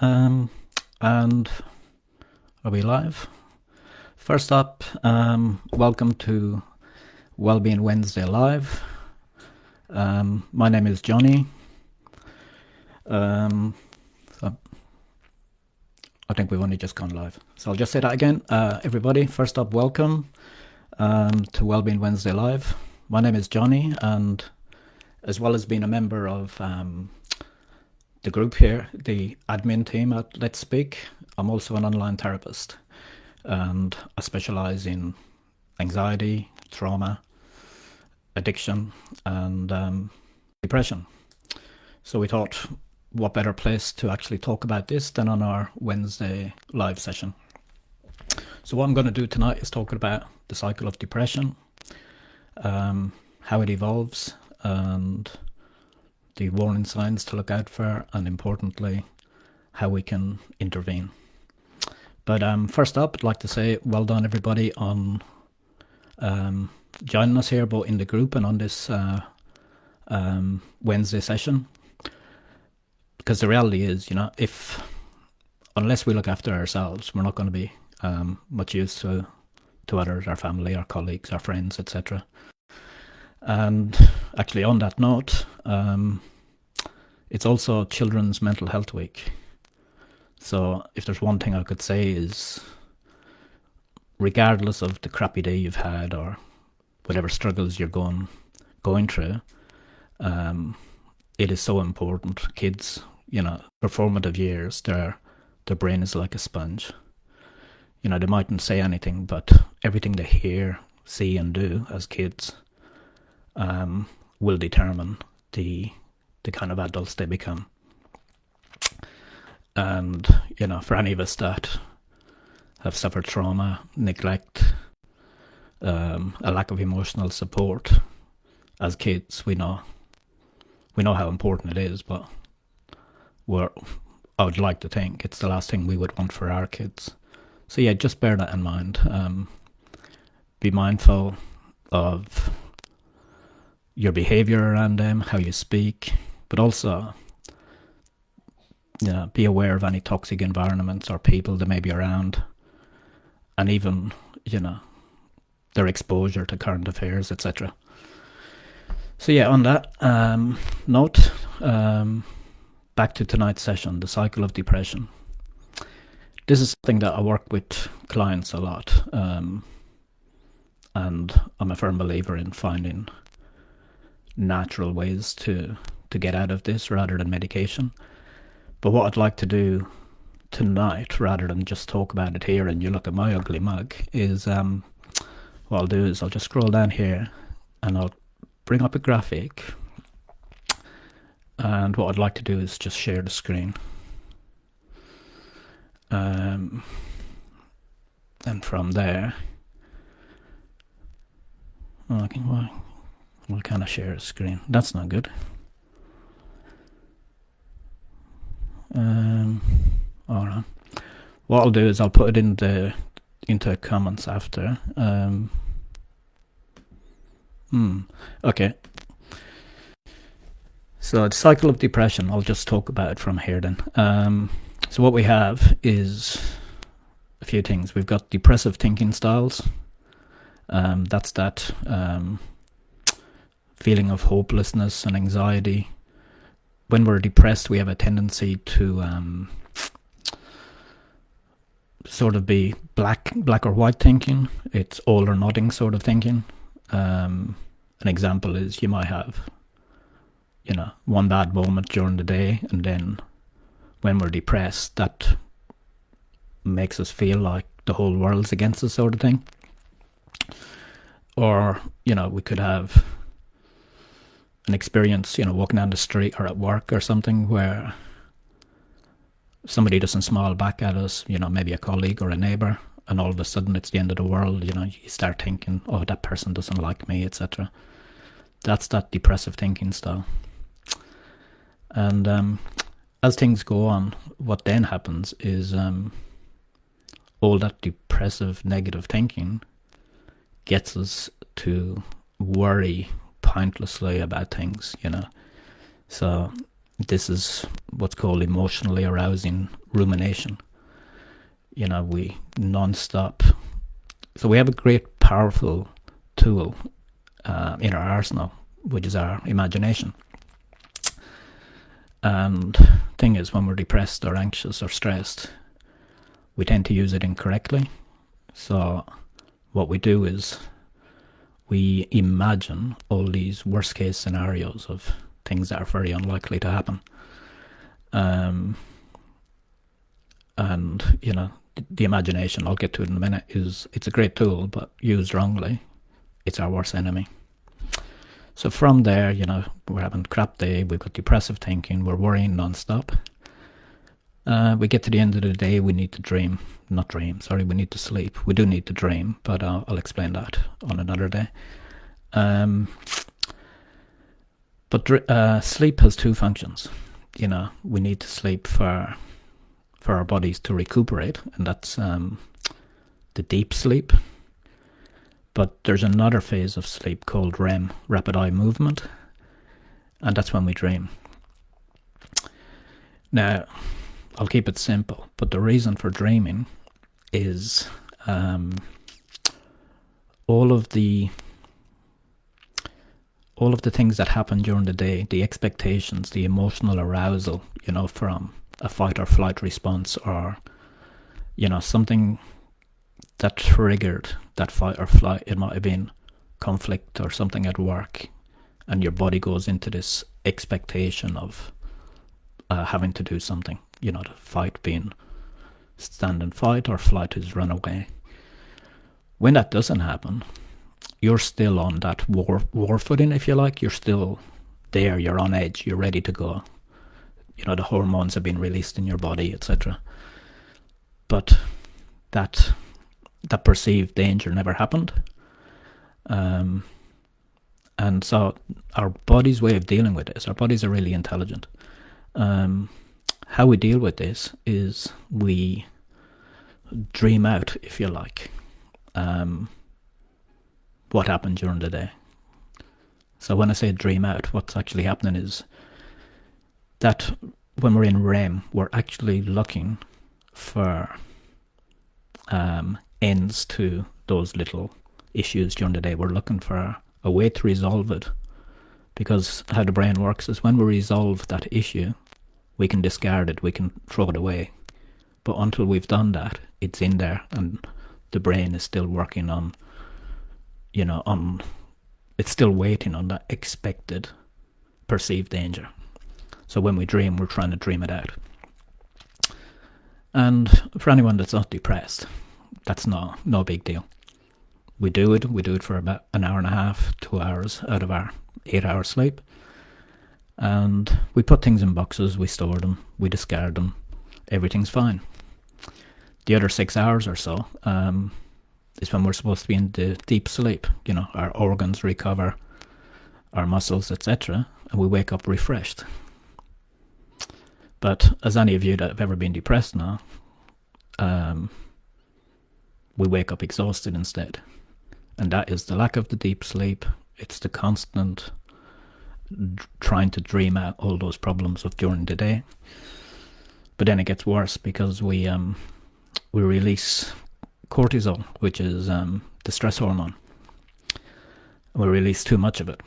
Um, and are we live? First up, welcome to Wellbeing Wednesday Live. My name is Johnny. So I think we've only just gone live. So I'll just say that again. Everybody, first up, welcome to Wellbeing Wednesday Live. My name is Johnny, and as well as being a member of the group here, the admin team at Let's Speak, I'm also an online therapist, and I specialise in anxiety, trauma, addiction, and depression. So we thought, what better place to actually talk about this than on our Wednesday live session. So what I'm going to do tonight is talk about the cycle of depression, how it evolves, and the warning signs to look out for, and importantly, how we can intervene. But first up, I'd like to say well done everybody on joining us here, both in the group and on this Wednesday session. Because the reality is, unless we look after ourselves, we're not going to be much use to others, our family, our colleagues, our friends, etc. And actually, on that note, it's also Children's Mental Health Week. So if there's one thing I could say is, regardless of the crappy day you've had or whatever struggles you're going through, it is so important. Kids, their formative years, their brain is like a sponge. They mightn't say anything, but everything they hear, see and do as kids will determine the kind of adults they become. And, for any of us that have suffered trauma, neglect, a lack of emotional support as kids, we know how important it is, but I would like to think it's the last thing we would want for our kids. So yeah, just bear that in mind. Be mindful of your behavior around them, how you speak, but also be aware of any toxic environments or people that may be around, and even their exposure to current affairs, etc. So yeah, on that note, back to tonight's session, the cycle of depression. This is something that I work with clients a lot, and I'm a firm believer in finding natural ways to get out of this rather than medication. But what I'd like to do tonight, rather than just talk about it here and you look at my ugly mug, is what I'll do is I'll just scroll down here and I'll bring up a graphic, and what I'd like to do is just share the screen. And from there, why can't I share a screen? That's not good. Alright. What I'll do is I'll put it into comments after. Okay. So the cycle of depression, I'll just talk about it from here then. So what we have is a few things. We've got depressive thinking styles. That's that feeling of hopelessness and anxiety. When we're depressed, we have a tendency to sort of be black or white thinking. It's all or nothing sort of thinking. An example is you might have, one bad moment during the day, and then when we're depressed, that makes us feel like the whole world's against us sort of thing. Or, we could have an experience, walking down the street or at work or something where somebody doesn't smile back at us, maybe a colleague or a neighbour, and all of a sudden it's the end of the world. You start thinking, oh, that person doesn't like me, etc. That's that depressive thinking style. And as things go on, what then happens is all that depressive negative thinking gets us to worry pointlessly about things, So this is what's called emotionally arousing rumination. We non-stop. So we have a great, powerful tool in our arsenal, which is our imagination. And thing is, when we're depressed or anxious or stressed, we tend to use it incorrectly. So what we do is we imagine all these worst case scenarios of things that are very unlikely to happen. And the imagination, I'll get to it in a minute, it's a great tool, but used wrongly, it's our worst enemy. So from there, we're having a crap day, we've got depressive thinking, we're worrying non-stop. We get to the end of the day, we need to we need to sleep. We do need to dream, but I'll explain that on another day. But sleep has two functions. We need to sleep for our bodies to recuperate, and that's the deep sleep. But there's another phase of sleep called REM, rapid eye movement, and that's when we dream. Now, I'll keep it simple, but the reason for dreaming is all of the things that happen during the day, the expectations, the emotional arousal, from a fight or flight response, or something that triggered that fight or flight. It might have been conflict or something at work, and your body goes into this expectation of having to do something. The fight being stand and fight, or flight is run away. When that doesn't happen, you're still on that war footing, if you like. You're still there, you're on edge, you're ready to go. The hormones have been released in your body, etc. But that perceived danger never happened. And so our body's way of dealing with this, our bodies are really intelligent. How we deal with this is we dream out, if you like, what happened during the day. So when I say dream out, what's actually happening is that when we're in REM, we're actually looking for ends to those little issues during the day. We're looking for a way to resolve it, because how the brain works is when we resolve that issue, we can discard it, we can throw it away. But until we've done that, it's in there, and the brain is still working on, it's still waiting on that expected perceived danger. So when we dream, we're trying to dream it out. And for anyone that's not depressed, that's no big deal. We do it for about an hour and a half, 2 hours out of our 8-hour sleep. And we put things in boxes, we store them, we discard them, everything's fine. The other 6 hours or so is when we're supposed to be in the deep sleep. Our organs recover, our muscles, etc., and we wake up refreshed. But as any of you that have ever been depressed now, we wake up exhausted instead. And that is the lack of the deep sleep. It's the constant trying to dream out all those problems of during the day. But then it gets worse, because we release cortisol, which is the stress hormone. We release too much of it,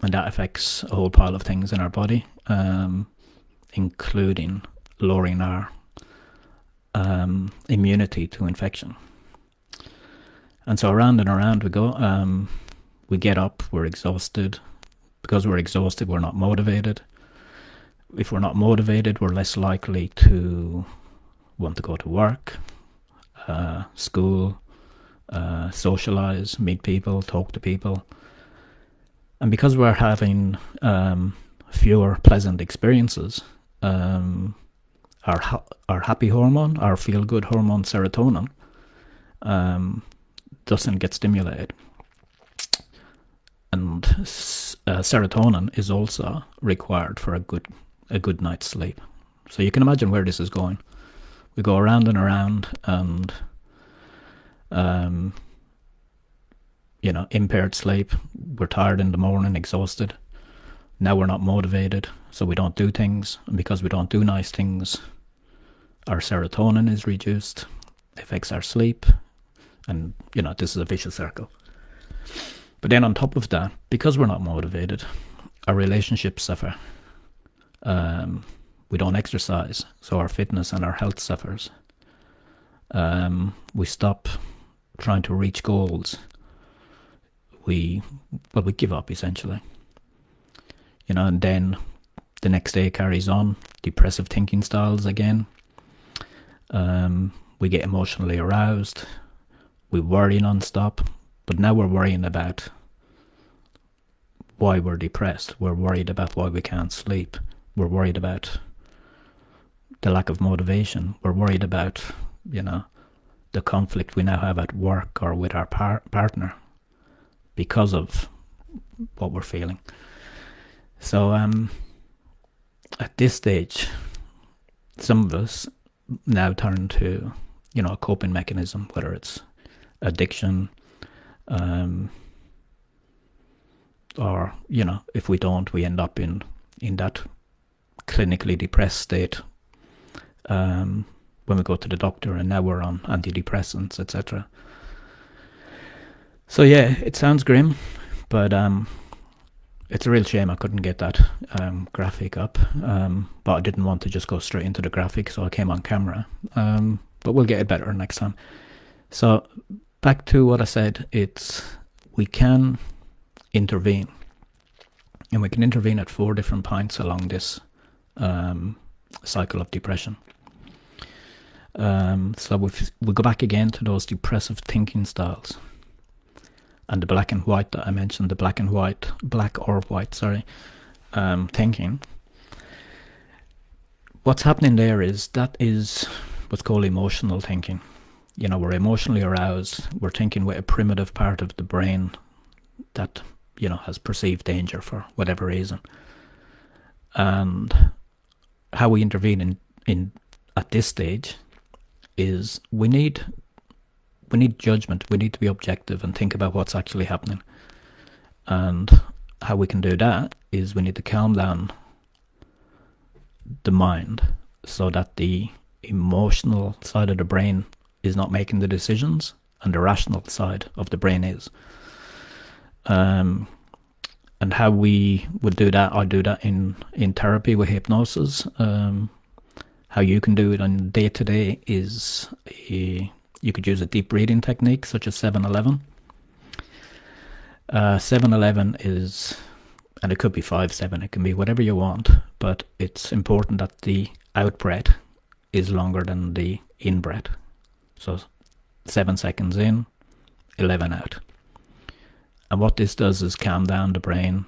and that affects a whole pile of things in our body, including lowering our immunity to infection. And so around and around we go. We get up, we're exhausted. Because we're exhausted, we're not motivated. If we're not motivated, we're less likely to want to go to work, school, socialize, meet people, talk to people. And because we're having fewer pleasant experiences, our happy hormone, our feel-good hormone serotonin, doesn't get stimulated. And serotonin is also required for a good night's sleep. So you can imagine where this is going. We go around and around, and impaired sleep. We're tired in the morning, exhausted. Now we're not motivated, so we don't do things. And because we don't do nice things, our serotonin is reduced, affects our sleep, and this is a vicious circle. But then on top of that, because we're not motivated, our relationships suffer. We don't exercise, so our fitness and our health suffers. We stop trying to reach goals. We give up, essentially. And then the next day carries on. Depressive thinking styles again. We get emotionally aroused. We worry non-stop. But now we're worrying about why we're depressed. We're worried about why we can't sleep. We're worried about the lack of motivation. We're worried about, the conflict we now have at work or with our partner because of what we're feeling. So at this stage, some of us now turn to, a coping mechanism, whether it's addiction, or, if we don't, we end up in that clinically depressed state when we go to the doctor, and now we're on antidepressants, etc. So yeah, it sounds grim, but it's a real shame I couldn't get that graphic up, but I didn't want to just go straight into the graphic, so I came on camera, but we'll get it better next time. So back to what I said, we can intervene, and we can intervene at 4 different points along this cycle of depression. So we go back again to those depressive thinking styles and the black and white that I mentioned, the black or white thinking. What's happening there is what's called emotional thinking. We're emotionally aroused. We're thinking with a primitive part of the brain that has perceived danger for whatever reason. And how we intervene in at this stage is we need judgment. We need to be objective and think about what's actually happening. And how we can do that is we need to calm down the mind so that the emotional side of the brain is not making the decisions and the rational side of the brain is. And how we would do that, I do that in therapy with hypnosis. How you can do it on day to day is you could use a deep breathing technique such as 7-11. 7-11 is, and it could be 5-7, it can be whatever you want, but it's important that the out breath is longer than the in breath. So 7 seconds in, 11 out. And what this does is calm down the brain,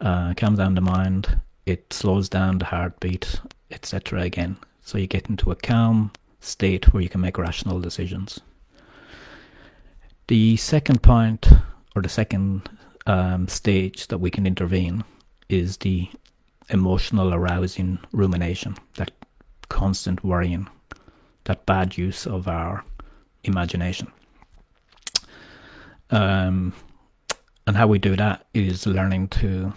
calm down the mind, it slows down the heartbeat, etc. again. So you get into a calm state where you can make rational decisions. The second point, or the second stage that we can intervene, is the emotional arousing rumination, that constant worrying, that bad use of our imagination. And how we do that is learning to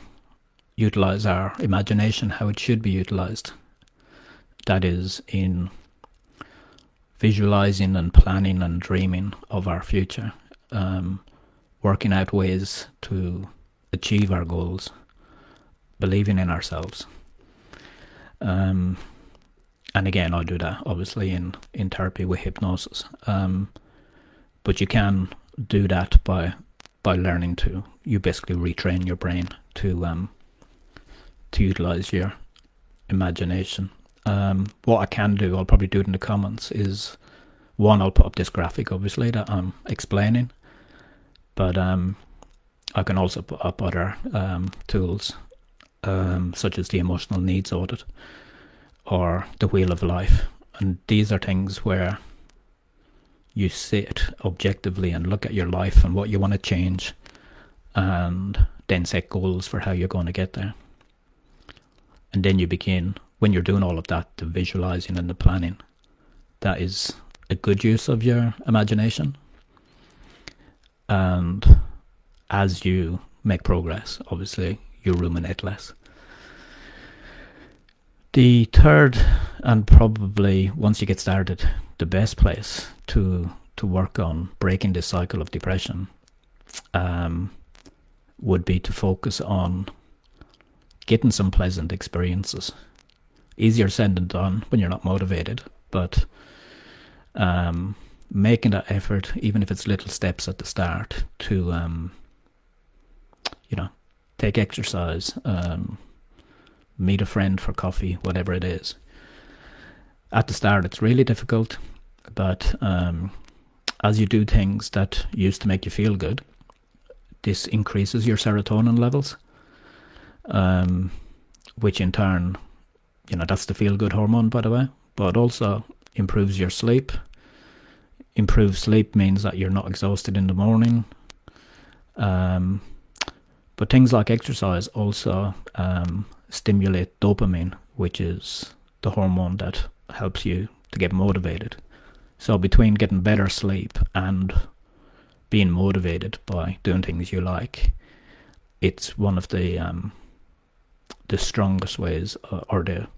utilize our imagination how it should be utilized. That is in visualizing and planning and dreaming of our future, working out ways to achieve our goals, believing in ourselves. And again, I do that obviously in therapy with hypnosis. But you can do that by learning to, you basically retrain your brain to utilize your imagination. What I can do, I'll probably do it in the comments, is one, I'll put up this graphic obviously that I'm explaining, but I can also put up other tools such as the emotional needs audit or the wheel of life, and these are things where you sit objectively and look at your life and what you want to change, and then set goals for how you're going to get there. And then you begin, when you're doing all of that, the visualizing and the planning, that is a good use of your imagination. And as you make progress, obviously, you ruminate less. The third, and probably once you get started, the best place to work on breaking this cycle of depression would be to focus on getting some pleasant experiences. Easier said than done when you're not motivated, but making that effort, even if it's little steps at the start, to take exercise, meet a friend for coffee, whatever it is. At the start, it's really difficult, but as you do things that used to make you feel good, this increases your serotonin levels, which in turn, that's the feel-good hormone, by the way, but also improves your sleep. Improved sleep means that you're not exhausted in the morning. But things like exercise also stimulate dopamine, which is the hormone that helps you to get motivated. So between getting better sleep and being motivated by doing things you like, it's one of the strongest ways, or the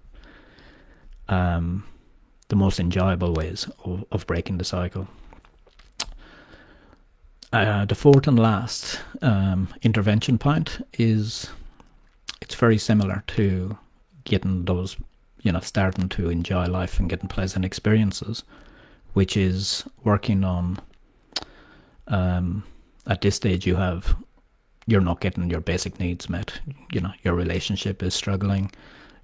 most enjoyable ways of breaking the cycle. The fourth and last intervention point is, it's very similar to getting those, starting to enjoy life and getting pleasant experiences, which is working on, at this stage you're not getting your basic needs met. Your relationship is struggling,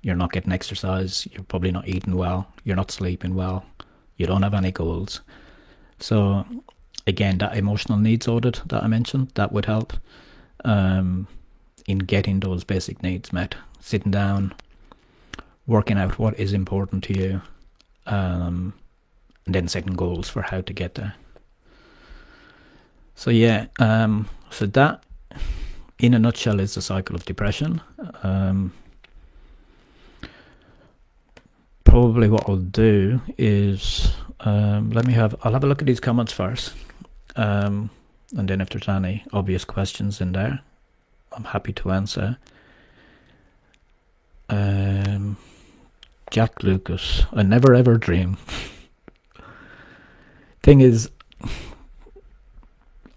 you're not getting exercise, you're probably not eating well, you're not sleeping well, you don't have any goals. So again, that emotional needs audit that I mentioned, that would help in getting those basic needs met. Sitting down, working out what is important to you, and then setting goals for how to get there. So yeah, so that in a nutshell is the cycle of depression. Probably what I'll do is I'll have a look at these comments first, and then if there's any obvious questions in there, I'm happy to answer. Jack Lucas, I never ever dream. Thing is,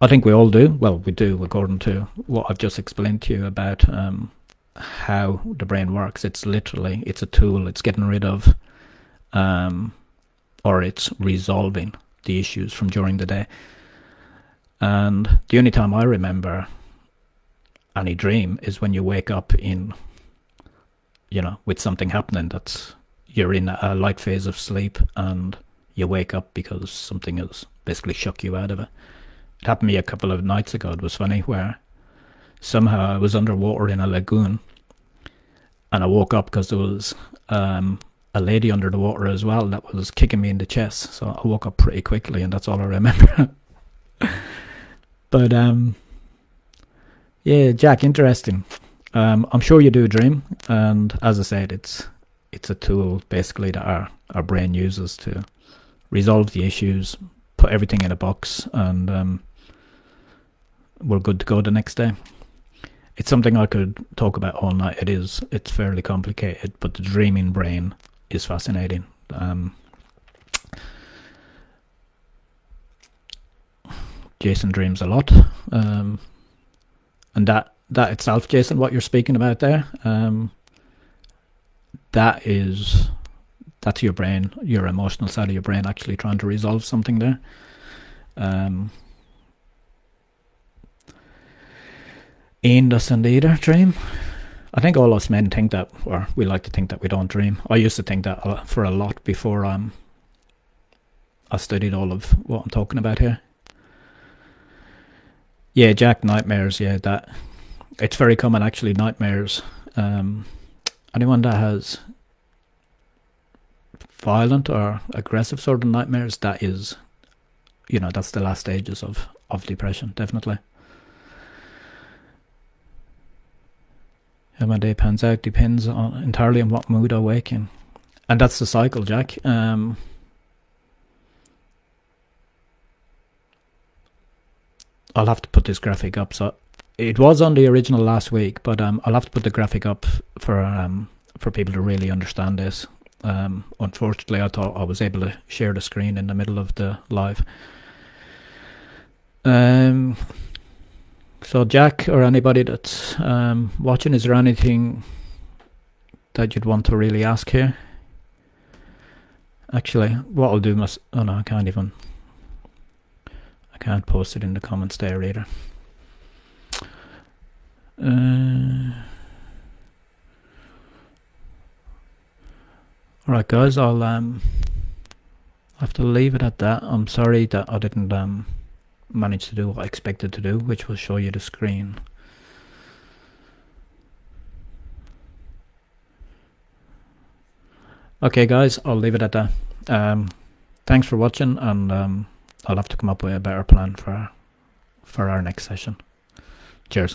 I think we all do. Well, we do, according to what I've just explained to you about how the brain works. It's a tool. It's getting rid of, or it's resolving the issues from during the day. And the only time I remember any dream is when you wake up with something happening, that's you're in a light phase of sleep and you wake up because something has basically shook you out of it. It happened to me a couple of nights ago. It was funny, where somehow I was underwater in a lagoon and I woke up because there was a lady under the water as well that was kicking me in the chest. So I woke up pretty quickly, and that's all I remember. But yeah, Jack, interesting. I'm sure you do dream, and as I said, it's a tool basically that our brain uses to resolve the issues, put everything in a box, and we're good to go the next day. It's something I could talk about all night. It's fairly complicated, but the dreaming brain is fascinating. Jason dreams a lot, and that itself, Jason, what you're speaking about there, that's your brain, your emotional side of your brain actually trying to resolve something there. Ian doesn't either dream. I think all us men think that, or we like to think that we don't dream. I used to think that for a lot before I studied all of what I'm talking about here. Yeah, Jack, nightmares. Yeah, that it's very common actually. Nightmares. Anyone that has violent or aggressive sort of nightmares, that is, that's the last stages of depression, definitely. How my day pans out depends entirely on what mood I wake in, and that's the cycle, Jack. I'll have to put this graphic up. So it was on the original last week, but I'll have to put the graphic up for for people to really understand this. Unfortunately, I thought I was able to share the screen in the middle of the live. So Jack, or anybody that's watching, is there anything that you'd want to really ask here? Actually, what I'll do oh no, I can't post it in the comments there either. Alright guys, I'll have to leave it at that. I'm sorry that I didn't manage to do what I expected to do, which was show you the screen. Okay guys, I'll leave it at that. Thanks for watching, and I'll have to come up with a better plan for our next session. Cheers.